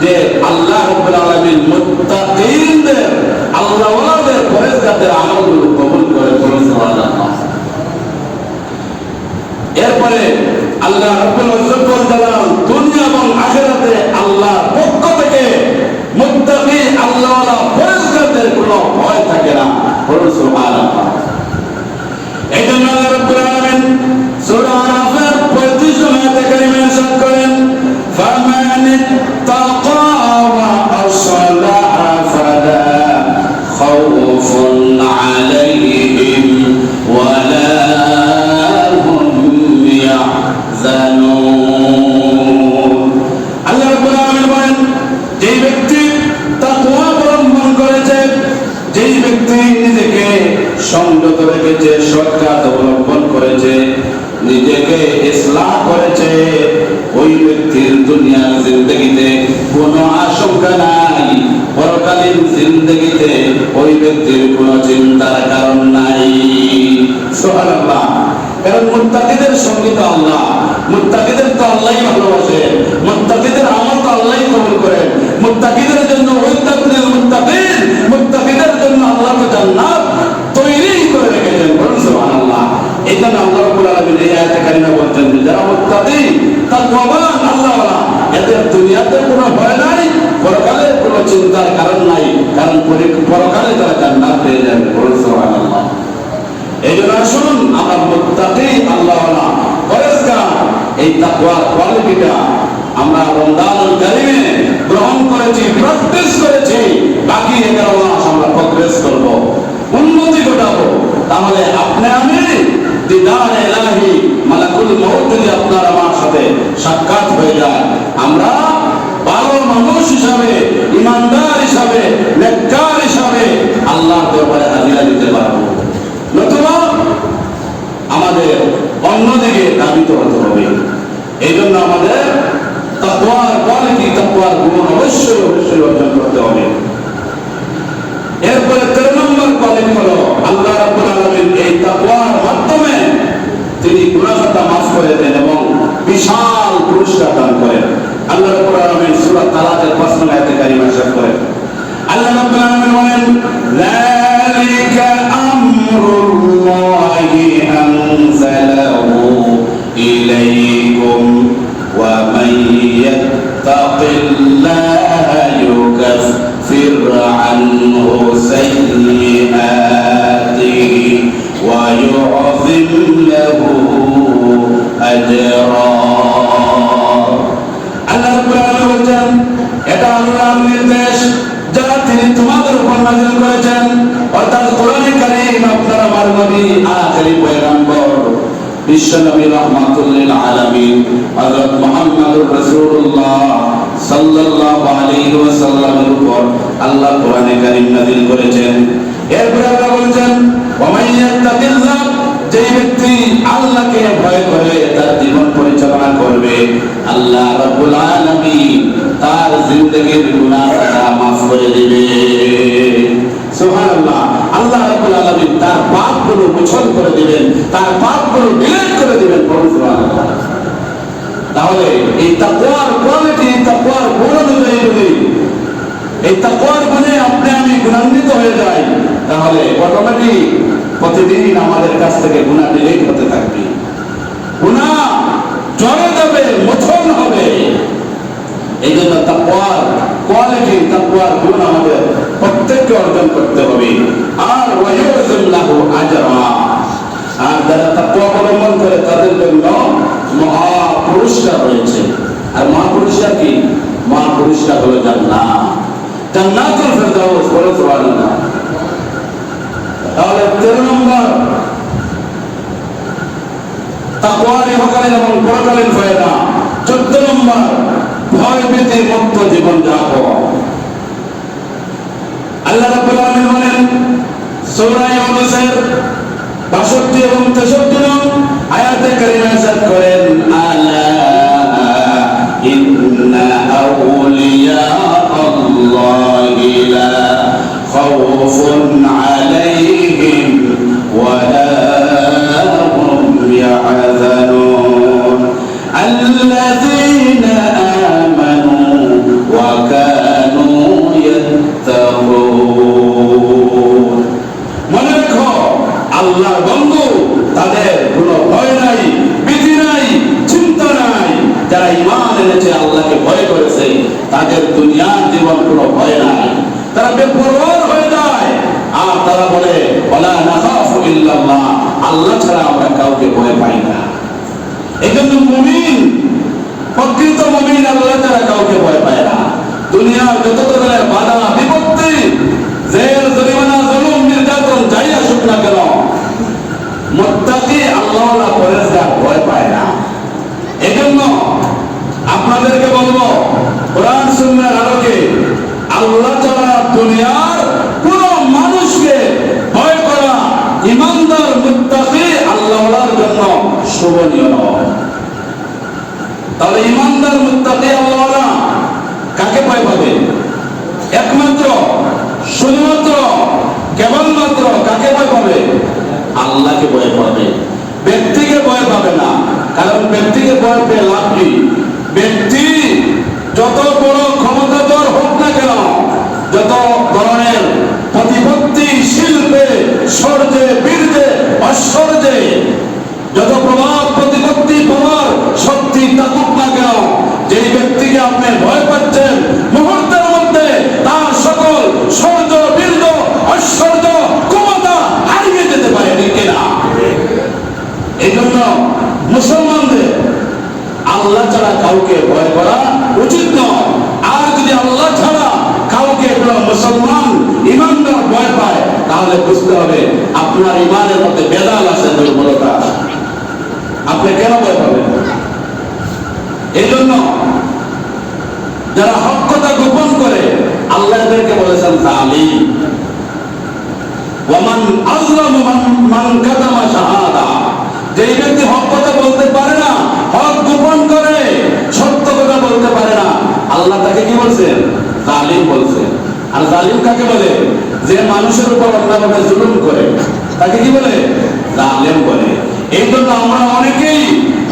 S1: যে আল্লাহ রাব্বুল আলামিন মুত্তাকিনদের, আল্লাহওয়ালাদের, পরেজগারদের আমলগুলো কবুল করে। সুবহানাল্লাহ। এরপরে আল্লাহ রাব্বুল ইজ্জত দুনিয়া এবং আখিরাতে আল্লাহর পক্ষ থেকে মুত্তাকি, আল্লাহওয়ালা, পরেজগারদের কোনো ভয় থাকে না। সুবহানাল্লাহ। এই জন্য আল্লাহ রাব্বুল আলামিন সূরা আরাফের 35 আয়াতে কারিমা ইরশাদ করেন, ফামান ইত্তাকা ওয়া আসলাহা ফালা খাউফুন আলাইহিম ওয়ালা হুম ইয়াহজানুন। আল্লাহ রাব্বুল আলামিন বলেন, যেই ব্যক্তি তাকওয়া অবলম্বন করেছে, যেই ব্যক্তি নিজেকে সংযত রেখেছে, সৎ কাজ অবলম্বন করেছে, নিজেকে ইসলাহ করেছে, ওই ব্যক্তির দুনিয়ার জিন্দেগিতে কোনো আশঙ্কা নাই, পরকালীন জিন্দেগিতে ওই ব্যক্তির কোনো চিন্তার কারণ নাই। সুবহানাল্লাহ। কারণ মুত্তাকিদের সঙ্গে তো আল্লাহ, মুত্তাকিদের তো আল্লাহই ভালোবাসে, মুত্তাকিদের আমল তো আল্লাহই কবুল করেন। মুত্তাকিদের জন্য মুত্তাকিদের জন্য আল্লাহ তো জান্নাত তৈরি করে রেখেছেন। বলুন সুবহানাল্লাহ। এই জন্য আল্লাহ রাব্বুল আলামিন এই আয়াতে কারিমা বলছেন যে যারা মুত্তাকি, তাকওয়াবান, আল্লাহওয়ালা, এদের দুনিয়াতে কোনো ভয় নাই, পরকালে কোনো চিন্তার কারণ নাই, কারণ পরকালে তারা জান্নাত পেয়ে যাবে। বলুন সুবহানাল্লাহ। এই জন্য আসুন আমরা মুত্তাকি, আল্লাহওয়ালা, পরেজগার, এই তাকওয়ার কোয়ালিটিটা আমরা রমজানুল কারীমে গ্রহণ করেছি, প্র্যাকটিস করেছি। বাকি 11 মাস আমরা প্রগ্রেস করব, উন্নতি ঘটাবো। তাহলে আপনি আমি দিদারে ইলাহি মালাকুল মউত যদি আপনার আমার সাথে সাক্ষাৎ হয়ে যায়, আমরা ভালো মানুষ হিসাবে, ইমানদার হিসাবে, নেককার হিসাবে আল্লাহর দরবারে হাজিরা দিতে পারবো। নতুবা আমাদের অন্যদিকে ধাবিত হতে হবে। এই জন্য আমাদের তাকওয়ার কোয়ালিটি, তাকওয়ার গুণ অবশ্যই অবশ্যই অর্জন করতে হবে। এরপরে 13 নম্বর কোয়ালিটি হলো আল্লাহ রাব্বুল আলামিন এই তাকওয়ার মাধ্যমে তিনি গুনাহ খাতা মাফ করে দেন এবং বিশাল পুরস্কার দান করেন। আল্লাহ রাব্বুল আলামিন সূরা তালাকের 5 নম্বর আয়াতে কারিমা ইরশাদ করেন, আল্লাহ রাব্বুল আলামিন বলেন, যালিকা আমরুল্লাহি আনজালাহু ইলাইকুম ওয়া মান ইয়াত্তাকিল্লাহা يكفر عنه سيئاته ويعظم له أجرا। আল্লাহ রাব্বুল আলামিন বলেন, এটা আল্লাহর নির্দেশ যারা তিনি তোমাদের উপর নাযিল করেছেন, অর্থাৎ কোরআনে কারীম আপনার আমার নবী আখেরি পয়গম্বর বিশ্বনবী রাহমাতুল লিল আলামিন হযরত মুহাম্মদুর রাসূলুল্লাহ সাল্লাল্লাহু আলাইহি ওয়াসাল্লামের উপর আল্লাহ কোরআনে কারীম নাযিল করেছেন। এরপর আল্লাহ বলেছেন, ওয়া মান ইয়াত্তাকিল্লাহ, যে ব্যক্তি আল্লাহকে ভয় করে তার জীবন পরিচালনা করবে, আল্লাহ রাব্বুল আলামিন তার জিন্দেগীর গুনাহ মাফ করে দিবে। সুবহানাল্লাহ। আল্লাহ রাব্বুল আলামিন তার পাপগুলো মোচন করে দিবেন, তার পাপগুলো ডিলিট করে দিবেন। সুবহানাল্লাহ। তাহলে এই তাকওয়ার কোয়ালিটি, তাকওয়ার গুণ অনুযায়ী যদি এই তাকওয়ার গুণে আপনি আমি গুণান্বিত হয়ে যাই, তাহলে অটোমেটিক প্রতিদিন আমাদের কাছ থেকে গুনাহ ডিলিট হতে থাকবে, গুনাহ ঝরে যাবে, মোচন হবে। এই জন্য তাকওয়ার কোয়ালিটি, তাকওয়ার গুণ আমাদের প্রত্যেককে অর্জন করতে হবে। আর ওয়ায়ুযিল্লাহু আজরা, আর যারা তাকওয়া অবলম্বন করে তাদের জন্য মহা পুরস্কার রয়েছে। আর মহা পুরস্কার কি? মহা পুরস্কার হলো জান্নাত, জান্নাতুল ফেরদাউস। বলে সুবহানাল্লাহ। তাহলে 13 নম্বর তাকওয়ার ইহকালীন এবং পরকালীন ফায়দা। 14 নম্বর ভয় ভীতি মুক্ত জীবন যাপন। আল্লাহ রাব্বুল আলামিন বলেন সূরা ইউনূসের 62 এবং 63 নং আয়াতে কারিমা ইরশাদ করেন, আলা ইন্না আউলিয়া আল্লাহি লা খাউফুন আলাইহিম ওয়া লা হুম ইয়াহজানুন আল্লাযীনা আমানু ওয়া কানু ইয়াত্তাকুন। মনে রাখো, আল্লাহর বন্ধু তাদের কোনো ভয় নাই, ভীতি নাই, চিন্তা নাই। যারা ঈমান এনেছে, আল্লাহকে ভয় করেছে, তাদের দুনিয়ার জীবন কোনো ভয় নাই। তারা বেপরোয়া হয়ে যায় আর তারা বলে, ওয়ালা নাখাফু ইল্লাল্লাহ, আল্লাহ ছাড়া আমরা কাউকে ভয় পাই না। এইজন্য মুমিন, প্রকৃত মুমিন আল্লাহ ছাড়া কাউকে ভয় পায় না। দুনিয়ার যত ধরনের বাধা বিপত্তি, জেল জরিমানা, জুলুম নির্যাতন যাই আসুক না কেন, মুত্তাকি আল্লাহওয়ালা পরেজগার ভয় পায় না। এজন্য আপনাদেরকে বলবো, কোরআন সুন্নাহর আলোকে আল্লাহ ছাড়া দুনিয়ার কোন মানুষকে ভয় করা ঈমানদার মুত্তাকি আল্লাহওয়ালার জন্য শোভনীয় নয়। তাহলে ঈমানদার মুত্তাকি আল্লাহওয়ালা কাকে ভয় পাবে? একমাত্র, শুধুমাত্র, কেবলমাত্র কাকে ভয় পাবে? আল্লাহকে ভয় পাবে, ব্যক্তিকে ভয় পাবে না। কারণ ব্যক্তিকে ভয় পেয়ে লাভ কি? ব্যক্তি যত বড় ক্ষমতাধর হোক না কেন, যত ধরনের প্রতিপত্তি, শিল্পে, শৌর্যে, বীর্যে, ঐশ্বর্যে, যত প্রভাব, প্রতিপত্তি, পাওয়ার, শক্তি থাকুক না কেন, যেই ব্যক্তিকে আপনি ভয় পাচ্ছেন, মুহূর্তের মধ্যে তার সকল শৌর্য, বীর্য, ঐশ্বর্য, ক্ষমতা হারিয়ে যেতে পারে, ঠিক কিনা? এই জন্য মুসলমানদের আল্লাহ ছাড়া কাউকে ভয় করা উচিত নয়। আর যদি আল্লাহ ছাড়া কাউকে কোনো মুসলমান ঈমানদার ভয় পায়, তাহলে বুঝতে হবে আপনার ঈমানের মধ্যে বেদাল আছে, দুর্বলতা। এই জন্য যারা হক কথা গোপন করে আল্লাহ এদেরকে বলেছেন জালিম। ওয়ামান আযলামু মান কাতামা শাহাদা, যেই ব্যক্তি হক কথা বলতে পারে না, হক গোপন করে, সত্য কথা বলতে পারে না, আল্লাহ তাকে কি বলছেন? জালিম বলছেন। আর জালিম কাকে বলে? যে মানুষের উপর অন্যায়ভাবে জুলুম করে তাকে কি বলে? জালিম বলে। এই জন্য আমরা অনেকেই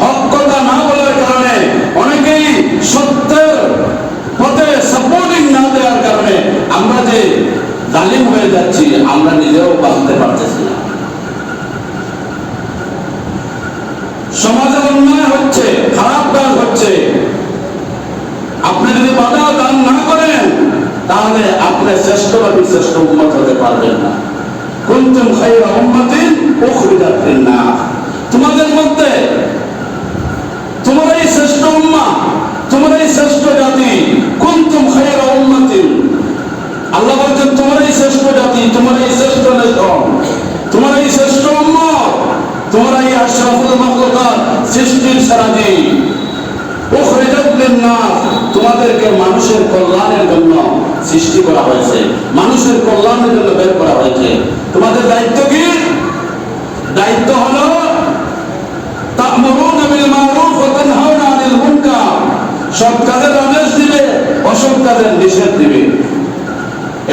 S1: হক কথা না বলার কারণে, অনেকেই সত্যের পথে সাপোর্টিং না দেওয়ার কারণে আমরা যে জালিম হয়ে যাচ্ছি, আমরা নিজেও বাঁচতে পারতেছি না। সমাজে অন্যায় হচ্ছে, খারাপ কাজ হচ্ছে, আপনি যদি বাধা দান না করেন তাহলে আপনি শ্রেষ্ঠভাবে শ্রেষ্ঠ উম্মত হতে পারবেন না। কুনতুম খায়রা উম্মাতিন উখরিজাত লিন-নাস, তোমাদের মধ্যে তোমরাই শ্রেষ্ঠ উম্মাহ, তোমরাই শ্রেষ্ঠ জাতি। কুনতুম খায়রা উম্মাতিন, আল্লাহ বলেন তোমরাই শ্রেষ্ঠ জাতি, তোমরাই শ্রেষ্ঠ নেশন, তোমরাই শ্রেষ্ঠ উম্মত, তোমরাই আশরাফুল মাখলুকাত, সৃষ্টির সেরা জীব। উখরিজাত লিন-নাস, তোমাদেরকে মানুষের কল্যাণের জন্য সৃষ্টি করা হয়েছে, মানুষের কল্যাণের জন্য বের করা হয়েছে। তোমাদের দায়িত্ব কি? দায়িত্ব হলো তা'মুরুনা বিল মা'রুফ ওয়া তানহাউনা আনিল মুনকার, সৎ কাজের আদেশ দিবে, অসৎ কাজের নিষেধ দিবে।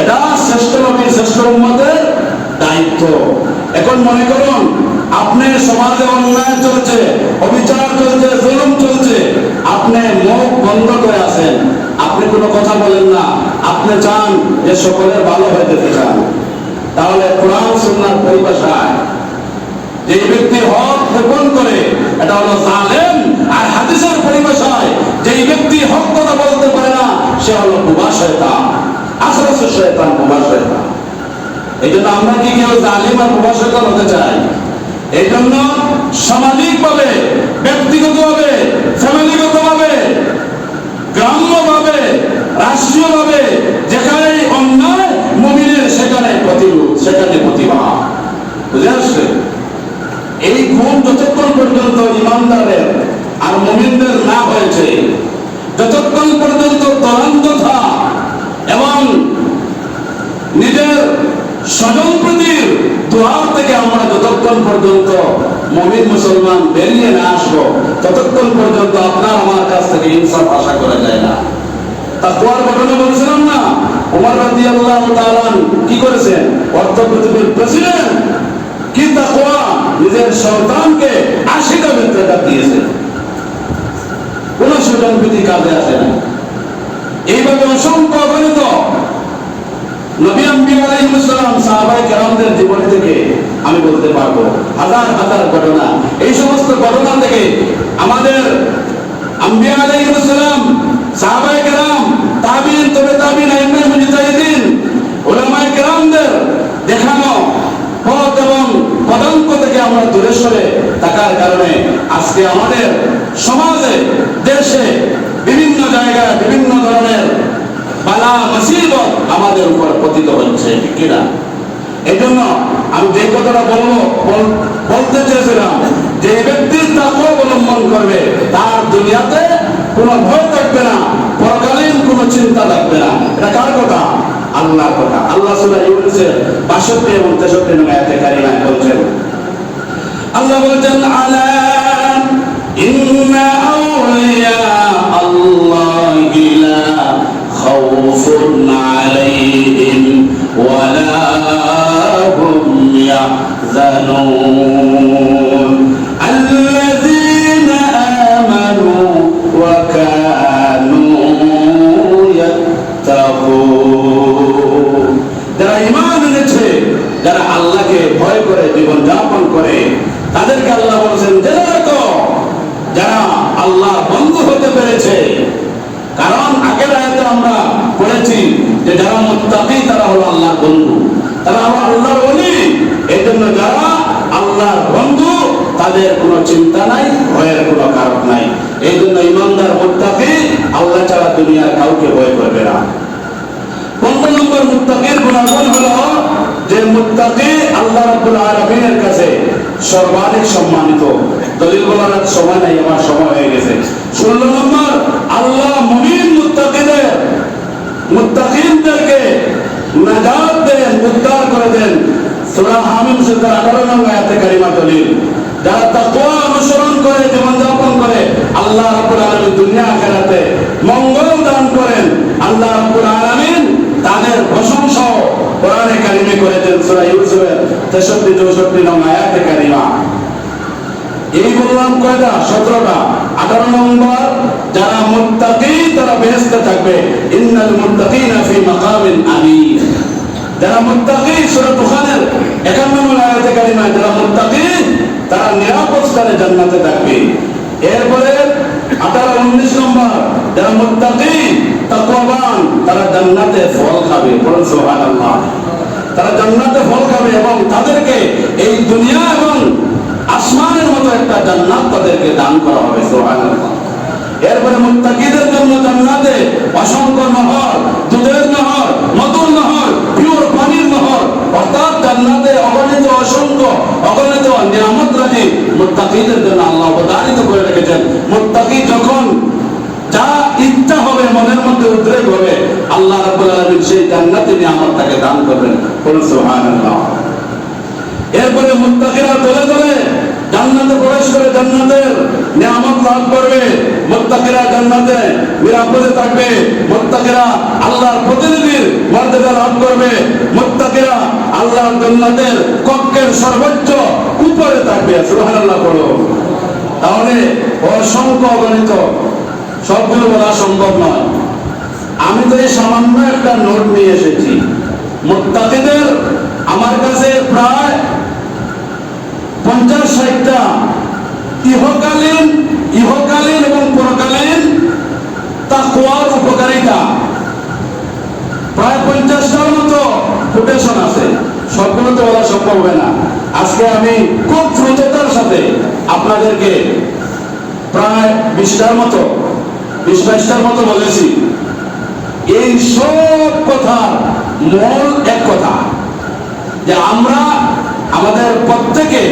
S1: এটা শ্রেষ্ঠ নবী, শ্রেষ্ঠ উম্মতের দায়িত্ব। এখন মনে করুন আপনি সমাজে অন্যায় চলছে, অবিচার চলছে, জুলুম চলছে, আপনি মুখ বন্ধ করে আছেন, আপনি কোনো কথা বলেন না, আপনি চান যে সকলের ভালো হয়ে যেতে চান, তাহলে কোরআন সুন্নাহর পরিভাষায় যে ব্যক্তি হক গোপন করে এটা হলো জালেম, আর হাদিসের পরিভাষায় যে ব্যক্তি হক কথা বলতে পারে না সে হলো বোবা শয়তান, আসরাসু শয়তান, বোবা শয়তান। এই জন্য আমরা কি কেউ জালিম আর বোবা শয়তান হতে চাই? এই জন্য সামাজিকভাবে, ব্যক্তিগতভাবে, ফ্যামিলিগতভাবে, গ্রাম্যভাবে, রাষ্ট্রীয়ভাবে যেখানে অন্যায় মুমিনের সেখানে প্রতিরোধ, সেখানে প্রতিবাদ। বুঝে আসছে? এই গুণ যতক্ষণ পর্যন্ত ইমানদারের আর মুমিনদের না হয়েছে, যতক্ষণ পর্যন্ত তরন্ততা এবং নিজের স্বজনপ্রীতির দুয়ার থেকে আমরা যতক্ষণ পর্যন্ত মুমিন মুসলমান বেরিয়ে না আসবো, ততক্ষণ পর্যন্ত আপনার আমার কাছ থেকে ইনসাফ আশা করা যায় না। তাকওয়ার ঘটনা বলছিলাম না, ওমর রাদিয়াল্লাহু তাআলা কি করেছেন? অর্থ পৃথিবীর প্রেসিডেন্ট, কি তাকওয়া, নিজের সন্তানকে 80টা বেত্রাঘাত দিয়েছে, কোন স্বজনপ্রীতি কাজে আসে না। এইভাবে অসংখ্য অগণিত নবী আম্বিয়া আলাইহিস সালাম, সাহাবায়ে কেরামদের জীবন থেকে আমি বলতে পারবো হাজার হাজার ঘটনা। এই সমস্ত ঘটনা থেকে আমাদের আম্বিয়া আলাইহিস সালাম, সাহাবায়ে কেরাম, তাবিঈন, তবে তাবিঈন, আইম্মায়ে মুজতাহিদিন, উলামায়ে কেরামদের দেখানো পথ এবং পদাঙ্ক থেকে আমরা দূরে সরে থাকার কারণে আজকে আমাদের সমাজে, দেশে, বিভিন্ন জায়গায় বিভিন্ন ধরনের বালা মুসিবত আমাদের উপর পতিত হচ্ছে, কিনা? এই জন্য আমি যে কথাটা বলতে চেয়েছিলাম, যে ব্যক্তির তাকওয়া অবলম্বন করবে তার দুনিয়াতে কোনো ভয় থাকবে না, পরকালীন কোনো চিন্তা থাকবে না। এটা কার কথা? আল্লাহর কথা। আল্লাহ সূরা ইউনূসের 62 এবং 63 নম্বর আয়াতে কারিমায় বলছেন, আল্লাহ বলছেন, আলা ইন্না আউলিয়া আল্লাহি লা খাউফুন আলাইহিম ওয়া লা হুম ইয়াহজানুন আল্লাযীনা আমানু ওয়া কানু ইয়াত্তাকুন, যারা ঈমান এনেছে, যারা আল্লাহকে ভয় করে জীবন যাপন করে, তাদেরকে আল্লাহ বলেছেন জেনে রাখো, যারা আল্লাহ বন্ধু হতে পেরেছে। কারণ আগের আয়াতে আমরা পড়েছি যে যারা মুত্তাকি তারা হলো আল্লাহর বন্ধু, তারা হলো আল্লাহর ওলি। এই জন্য যারা আল্লাহর বন্ধু তাদের কোনো চিন্তা নাই, ভয়ের কোনো কারণ নাই। এই জন্য ইমানদার মুত্তাকি আল্লাহ ছাড়া দুনিয়ার কাউকে ভয় করবে না। 15 নম্বর মুত্তাকির গুণাগুণ হলো যে মুত্তাকি আল্লাহ রাব্বুল আলামিনের কাছে সর্বাধিক সম্মানিত। দলিল বলার সময় নাই, আমার সময় হয়ে গেছে। 16 নম্বর, আল্লাহ মুমিন মুত্তাকিনদেরকে নাজাত দেন, উদ্ধার করে দেন। সূরা হামিম সূরা 18 নম্বর আয়াতে কারিমা দলিল। যারা তাকওয়া অনুসরণ করে জীবনযাপন করে আল্লাহ রাব্বুল আলামিন দুনিয়া আখিরাতে মঙ্গল দান করেন। আল্লাহ রাব্বুল আলামিন তাদের প্রশংসা কোরআনে কারিমে করেছেন সূরা ইউসুফের 63-64 নম্বর আয়াতে কারিমা। এই বললাম কয়টা? 17টা। 18 নম্বর, যারা মুত্তাকি তারা বেহেশতে থাকবে। ইন্নাল মুত্তাকিনা ফি মাকামিন আমিন। যারা মুত্তাকি, সূরা দুখানের 51 নম্বর আয়াতে কারিমা, যারা মুত্তাকি তারা নিরাপদ স্থানে জান্নাতে থাকবে। এরপরে 18-19 নম্বর, যারা মুত্তাকি তাকওয়াবান তারা জান্নাতে ফল খাবে। বলুন সুবহানাল্লাহ। তারা জান্নাতে ফল খাবে এবং তাদেরকে এই দুনিয়া এবং আসমানের মতো একটা জান্নাত তাদেরকে দান করা হবে। সুবহানাল্লাহ। এরপরে মুত্তাকিদের জন্য জান্নাতে অসংখ্য নহর, দুধের নহর, মধুর নহর, পিওর পানির নহর, অর্থাৎ জান্নাতে অগণিত অসংখ্য অগণিত নিয়ামত রাজি মুত্তাকিদের জন্য আল্লাহ অবধারিত করে রেখেছেন। মুত্তাকি যখন যা ইচ্ছা হবে, মনের মধ্যে উদ্রেক হবে, আল্লাহ রাব্বুল আলামিন সেই জান্নাতে নিয়ামত তাকে দান করবেন। বলুন সুবহানাল্লাহ। এরপরে মুত্তাকিরা দলে দলে জান্নাতে প্রবেশ করে জান্নাতের নিয়ামত লাভ করবে। মুত্তাকিরা জান্নাতে নিরাপদে থাকবে। মুত্তাকিরা আল্লাহর প্রতিনিধির মর্যাদা লাভ করবে। মুত্তাকিরা আল্লাহর জান্নাতের কক্ষের সর্বোচ্চ উপরে থাকবে। সুবহানাল্লাহ বলো। তাহলে অসংখ্য অগণিত সবগুলো বলা সম্ভব নয়। আমি তো এই সামান্য একটা নোট নিয়ে এসেছি। মুত্তাকিদের আমার কাছে প্রায় 50-60টা ইহকালীন এবং পরকালীন তাকওয়ার উপকারিতা প্রায় 50টার মতো কোটেশন আছে। সবগুলো তো বলা সম্ভব হবে না। আজকে আমি খুব দ্রুততার সাথে আপনাদেরকে প্রায় 20টার মতো 20-22টার মতো বলেছি। এই সব কথার মূল এক কথা, যে আমরা আমাদের প্রত্যেকে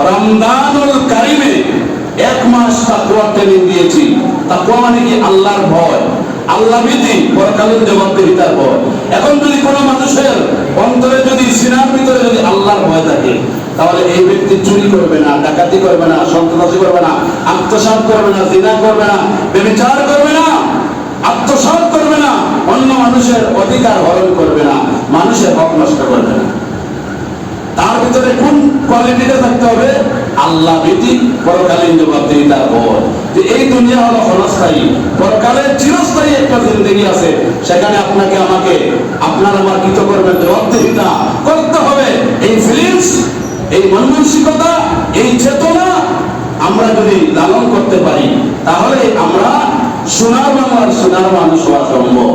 S1: রমজানুল কারিমে 1 মাস তাকওয়া ট্রেনিং দিয়েছি। তাকওয়া মানে কি? আল্লাহর ভয়, আল্লাহ ভীতি, পরকালীন জবাবদিহিতার ভয়। এখন যদি কোনো মানুষের অন্তরে যদি সিনার ভিতরে যদি আল্লাহর ভয় থাকে, তাহলে এই ব্যক্তি চুরি করবে না, ডাকাতি করবে না, সন্ত্রাসী করবে না, আত্মসাৎ করবে না, জিনা করবে না, ব্যভিচার করবে না, আত্মসাৎ করবে না, অন্য মানুষের অধিকার হরণ করবে না, মানুষের হক নষ্ট করবে না। তার ভিতরে কোন কোয়ালিটিটা থাকতে হবে? আল্লাহ ভীতি, পরকালীন জবাবদিহিতার ভয়। যে এই দুনিয়া হলো ক্ষণস্থায়ী, পরকালের চিরস্থায়ী একটা জিন্দেগি আছে। সেখানে আপনাকে আমাকে আপনার আমার কৃত করবেন, জবাবদিহিতা করতে হবে। এই ফিলিংস, এই মন মানসিকতা, এই চেতনা আমরা যদি লালন করতে পারি, তাহলে আমরা সোনার বাংলার সোনার মানুষ হওয়া সম্ভব।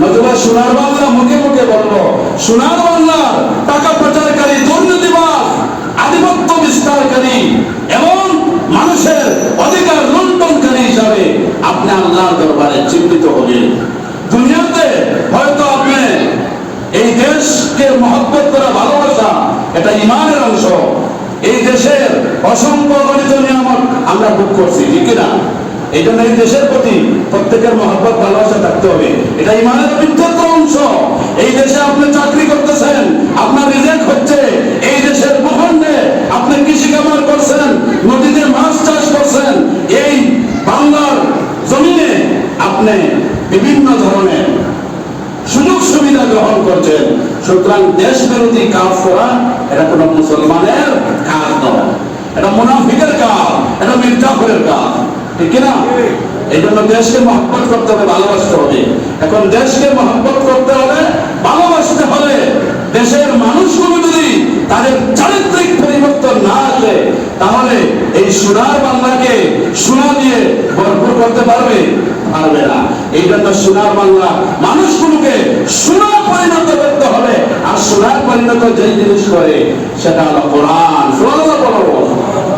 S1: নতুবা সোনার বাংলা মুখে মুখে বলবো, সোনার বাংলার টাকা পাচারকারী, দুর্নীতিবাজ, আধিপত্য বিস্তারকারী এবং মানুষের অধিকার লুণ্ঠনকারী হিসাবে আপনি আল্লাহর দরবারে চিহ্নিত হবেন। দুনিয়াতে হয়তো আপনি এই দেশকে মহব্বত করা, ভালোবাসা, এটা ঈমানের অংশ। এই দেশের অসংখ্য অগণিত নিয়ামত আমরা ভোগ করছি, ঠিক না? এই জন্য এই দেশের প্রতি প্রত্যেকের মহব্বত, ভালোবাসা থাকতে হবে। এটা ঈমানের বিদ্যুৎ অংশ। এই দেশে আপনি চাকরি করতেছেন, আপনার রিজেক্ট হচ্ছে। এই দেশের ভূখণ্ডে আপনি কৃষি কামার করছেন, নদীতে মাছ চাষ করছেন, এই বাংলার জমিনে আপনি বিভিন্ন ধরনের সুযোগ সুবিধা গ্রহণ করছেন। সুতরাং দেশ বিরোধী কাজ করা এটা কোন মুসলমানের কাজ নয়, এটা মুনাফিকের কাজ, এটা মির্জাফরের কাজ, ঠিক না? এই জন্য দেশকে মহব্বত করতে হবে, ভালোবাসতে হবে। এখন দেশকে মহব্বত করতে হলে, ভালোবাসতে হলে, দেশের মানুষগুলো যদি তাদের চারিত্রিক পরিবর্তন না আসে, তাহলে এই সোনার বাংলাকে সোনা দিয়ে ভরপুর করতে পারবে না। এই জন্য সোনার বাংলা মানুষগুলোকে সোনা পরিণত করতে হবে। আর সোনার পরিণত যে জিনিস করে সেটা হলো কোরআন।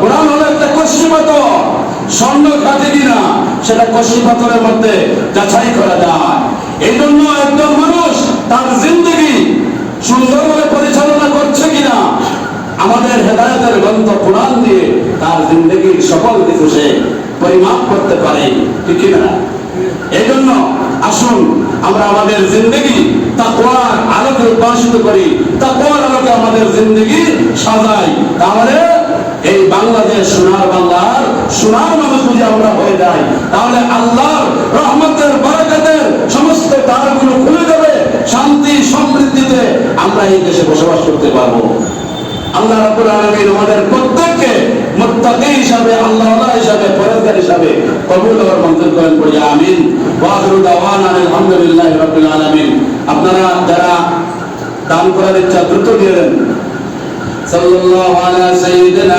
S1: কোরআন হলো একটা কষ্টি পাথর, স্বর্ণ খাটে কিনা সেটা কষ্টি পাথরের মধ্যে যাচাই করা যায়। এই জন্য একজন মানুষ তার জিন্দগি সুন্দরভাবে পরিচালনা করছে কিনা আমাদের হেদায়েতের গ্রন্থ কোরআন দিয়ে তার জিন্দগির সকল কিছু সে পরিমাপ করতে পারে, ঠিক না? এই জন্য আসুন আমরা আমাদের জিন্দগি তাকওয়ার আলোকে উদ্ভাসিত করি, তাকওয়ার আলোকে আমাদের জিন্দগি সাজাই। তাহলে এই বাংলাদেশ সোনার বাংলার সোনার মানুষ যদি আমরা হয়ে যাই, তাহলে আল্লাহর রহমতের বরকতের সমস্ত দ্বারগুলো খুলে যাবে, শান্তি সমৃদ্ধিতে আমরা এই দেশে বসবাস করতে পারবো। আল্লাহ রাব্বুল আলামিন আমাদের প্রত্যেককে মুত্তাকি হিসাবে, আল্লাহওয়ালা হিসাবে, পরহেজগার হিসাবে কবুল আর মঞ্জুর করেন, বলি আমিন। ওয়া আখিরু দাওয়ানা আলহামদুলিল্লাহি রাব্বিল আলামিন। আপনারা যারা দান করার ইচ্ছা দ্রুত দিয়ে দেন। সাল্লাল্লাহু আলা সাইয়্যিদিনা